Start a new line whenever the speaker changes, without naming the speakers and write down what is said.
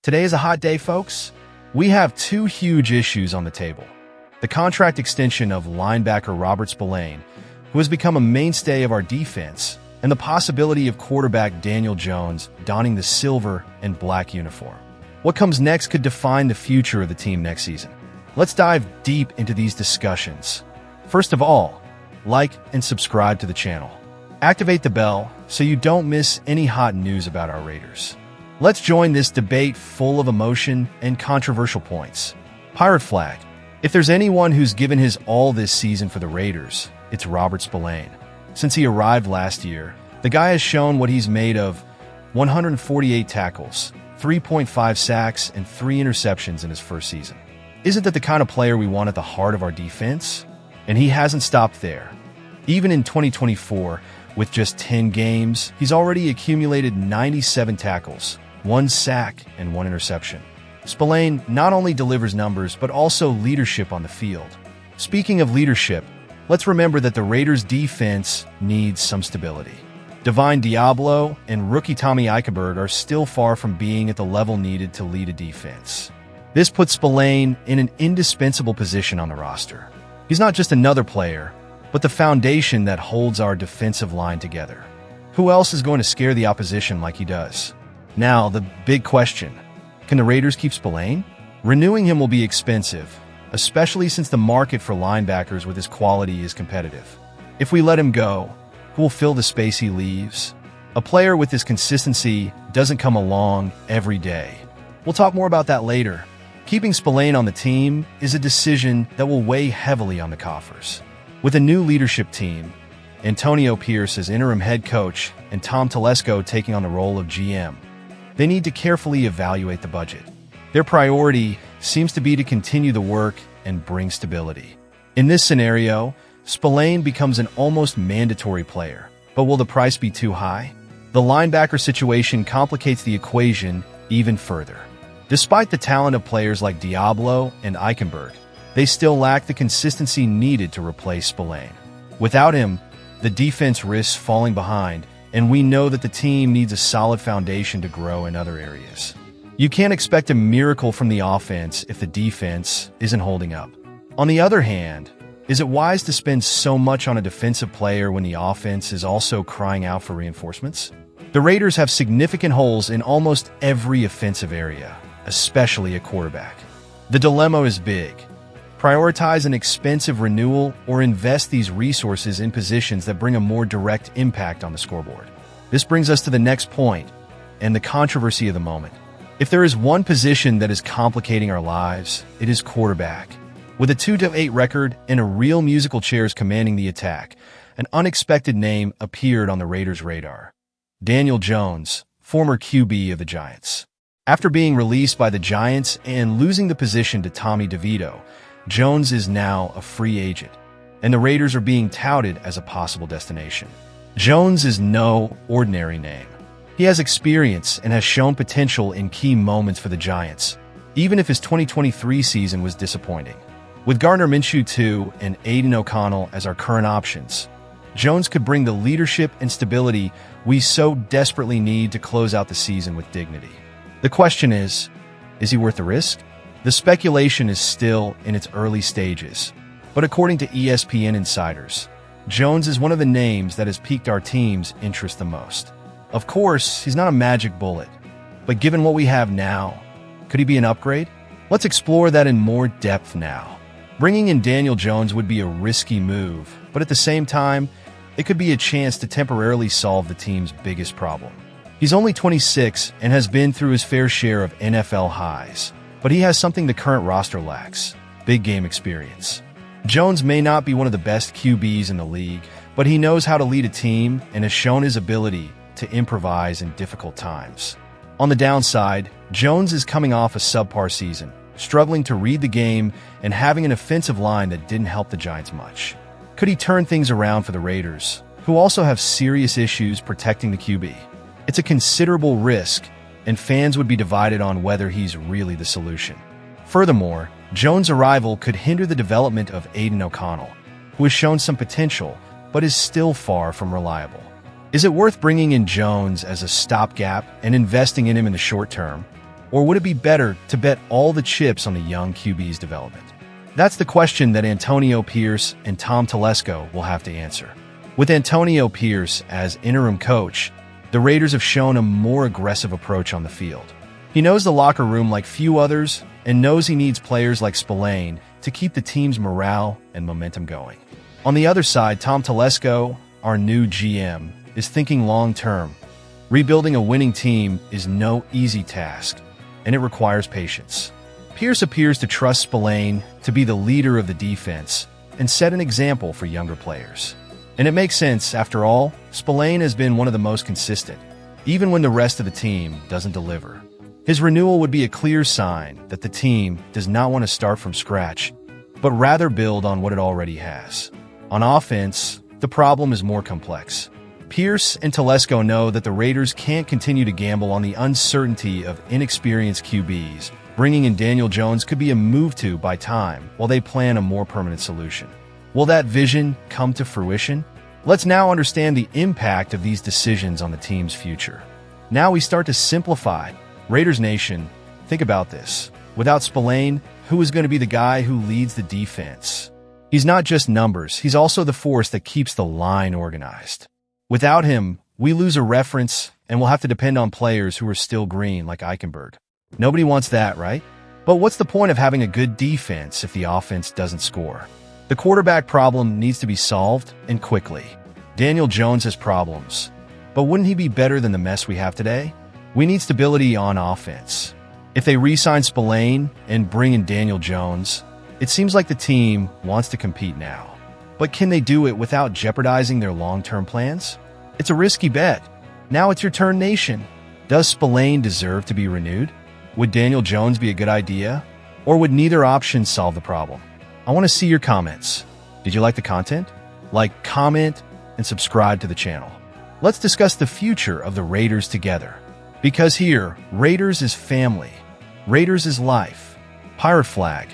Today is a hot day, folks. We have two huge issues on the table. The contract extension of linebacker Robert Spillane, who has become a mainstay of our defense, and the possibility of quarterback Daniel Jones donning the silver and black uniform. What comes next could define the future of the team next season. Let's dive deep into these discussions. First of all, like and subscribe to the channel. Activate the bell so you don't miss any hot news about our Raiders. Let's join this debate full of emotion and controversial points. Pirate flag. If there's anyone who's given his all this season for the Raiders, it's Robert Spillane. Since he arrived last year, the guy has shown what he's made of: 148 tackles, 3.5 sacks, and 3 interceptions in his first season. Isn't that the kind of player we want at the heart of our defense? And he hasn't stopped there. Even in 2024, with just 10 games, he's already accumulated 97 tackles, 1 sack, and 1 interception. Spillane not only delivers numbers, but also leadership on the field. Speaking of leadership, let's remember that the Raiders' defense needs some stability. Divine Diablo and rookie Tommy Eichenberg are still far from being at the level needed to lead a defense. This puts Spillane in an indispensable position on the roster. He's not just another player, but the foundation that holds our defensive line together. Who else is going to scare the opposition like he does? Now, the big question: can the Raiders keep Spillane? Renewing him will be expensive, especially since the market for linebackers with his quality is competitive. If we let him go, who will fill the space he leaves? A player with this consistency doesn't come along every day. We'll talk more about that later. Keeping Spillane on the team is a decision that will weigh heavily on the coffers. With a new leadership team, Antonio Pierce as interim head coach and Tom Telesco taking on the role of GM, they need to carefully evaluate the budget. Their priority seems to be to continue the work and bring stability. In this scenario, Spillane becomes an almost mandatory player, but will the price be too high? The linebacker situation complicates the equation even further. Despite the talent of players like Diablo and Eichenberg, they still lack the consistency needed to replace Spillane. Without him, the defense risks falling behind, and we know that the team needs a solid foundation to grow in other areas. You can't expect a miracle from the offense if the defense isn't holding up. On the other hand, is it wise to spend so much on a defensive player when the offense is also crying out for reinforcements? The Raiders have significant holes in almost every offensive area, especially at quarterback. The dilemma is big. Prioritize an expensive renewal or invest these resources in positions that bring a more direct impact on the scoreboard. This brings us to the next point, and the controversy of the moment. If there is one position that is complicating our lives, it is quarterback. With a 2-8 record and a real musical chairs commanding the attack, an unexpected name appeared on the Raiders' radar: Daniel Jones, former QB of the Giants. After being released by the Giants and losing the position to Tommy DeVito, Jones is now a free agent, and the Raiders are being touted as a possible destination. Jones is no ordinary name. He has experience and has shown potential in key moments for the Giants, even if his 2023 season was disappointing. With Gardner Minshew II and Aiden O'Connell as our current options, Jones could bring the leadership and stability we so desperately need to close out the season with dignity. The question is he worth the risk? The speculation is still in its early stages, but according to ESPN insiders, Jones is one of the names that has piqued our team's interest the most. Of course, he's not a magic bullet, but given what we have now, could he be an upgrade? Let's explore that in more depth now. Bringing in Daniel Jones would be a risky move, but at the same time, it could be a chance to temporarily solve the team's biggest problem. He's only 26 and has been through his fair share of NFL highs, but he has something the current roster lacks: big game experience. Jones may not be one of the best QBs in the league, but he knows how to lead a team and has shown his ability to improvise in difficult times. On the downside, Jones is coming off a subpar season, struggling to read the game and having an offensive line that didn't help the Giants much. Could he turn things around for the Raiders, who also have serious issues protecting the QB? It's a considerable risk, and fans would be divided on whether he's really the solution. Furthermore, Jones' arrival could hinder the development of Aiden O'Connell, who has shown some potential but is still far from reliable. Is it worth bringing in Jones as a stopgap and investing in him in the short term? Or would it be better to bet all the chips on the young QB's development? That's the question that Antonio Pierce and Tom Telesco will have to answer. With Antonio Pierce as interim coach, the Raiders have shown a more aggressive approach on the field. He knows the locker room like few others and knows he needs players like Spillane to keep the team's morale and momentum going. On the other side, Tom Telesco, our new GM, is thinking long-term. Rebuilding a winning team is no easy task, and it requires patience. Pierce appears to trust Spillane to be the leader of the defense and set an example for younger players. And it makes sense, after all, Spillane has been one of the most consistent, even when the rest of the team doesn't deliver. His renewal would be a clear sign that the team does not want to start from scratch, but rather build on what it already has. On offense, the problem is more complex. Pierce and Telesco know that the Raiders can't continue to gamble on the uncertainty of inexperienced QBs. Bringing in Daniel Jones could be a move to buy time while they plan a more permanent solution. Will that vision come to fruition? Let's now understand the impact of these decisions on the team's future. Now we start to simplify. Raiders Nation, think about this. Without Spillane, who is going to be the guy who leads the defense? He's not just numbers, he's also the force that keeps the line organized. Without him, we lose a reference and we'll have to depend on players who are still green like Eichenberg. Nobody wants that, right? But what's the point of having a good defense if the offense doesn't score? The quarterback problem needs to be solved, and quickly. Daniel Jones has problems, but wouldn't he be better than the mess we have today? We need stability on offense. If they re-sign Spillane and bring in Daniel Jones, it seems like the team wants to compete now. But can they do it without jeopardizing their long-term plans? It's a risky bet. Now it's your turn, Nation. Does Spillane deserve to be renewed? Would Daniel Jones be a good idea? Or would neither option solve the problem? I want to see your comments. Did you like the content? Like, comment, and subscribe to the channel. Let's discuss the future of the Raiders together. Because here, Raiders is family. Raiders is life. Pirate flag.